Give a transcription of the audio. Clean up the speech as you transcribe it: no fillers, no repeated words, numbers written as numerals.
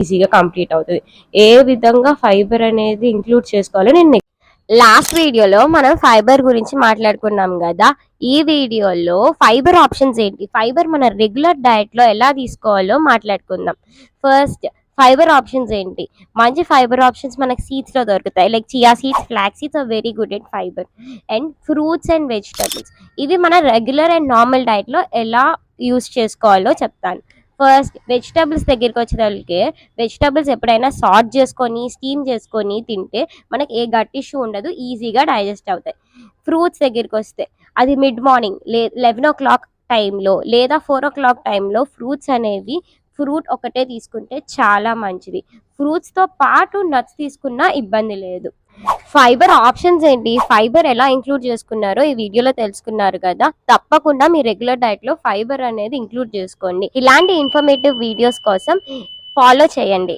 ఈజీగా కంప్లీట్ అవుతుంది. ఏ విధంగా ఫైబర్ అనేది ఇంక్లూడ్ చేసుకోవాలో నేను లాస్ట్ వీడియోలో మనం ఫైబర్ గురించి మాట్లాడుకున్నాం కదా. ఈ వీడియోలో ఫైబర్ ఆప్షన్స్ ఏంటి, ఫైబర్ మన రెగ్యులర్ డైట్ లో ఎలా తీసుకోవాలో మాట్లాడుకుందాం. ఫస్ట్ ఫైబర్ ఆప్షన్స్ ఏంటి? మంచి ఫైబర్ ఆప్షన్స్ మనకి సీడ్స్ లో దొరుకుతాయి. Like chia seeds, flax seeds are very good at fibre. And fruits and vegetables, ఇవి మన రెగ్యులర్ అండ్ నార్మల్ డైట్ లో ఎలా యూస్ చేసుకోవాలో చెప్తాను. ఫస్ట్ వెజిటబుల్స్ దగ్గరికి వచ్చేసరికి, వెజిటబుల్స్ ఎప్పుడైనా సార్ట్ చేసుకొని స్టీమ్ చేసుకొని తింటే మనకి ఏ గట్ ఇష్యూ ఉండదు, ఈజీగా డైజెస్ట్ అవుతాయి. ఫ్రూట్స్ దగ్గరికి వస్తే అది మిడ్ మార్నింగ్ 11 o'clock టైంలో లేదా 4 o'clock టైంలో ఫ్రూట్స్ అనేవి, ఫ్రూట్ ఒకటే తీసుకుంటే చాలా మంచిది. ఫ్రూట్స్తో పాటు నట్స్ తీసుకున్నా ఇబ్బంది లేదు. ఫైబర్ ఆప్షన్స్ ఏంటి, ఫైబర్ ఎలా ఇంక్లూడ్ చేసుకున్నారో ఈ వీడియోలో తెలుసుకున్నారు కదా. తప్పకుండా మీ రెగ్యులర్ డైట్ లో ఫైబర్ అనేది ఇంక్లూడ్ చేసుకోండి. ఇలాంటి ఇన్ఫర్మేటివ్ వీడియోస్ కోసం ఫాలో చేయండి.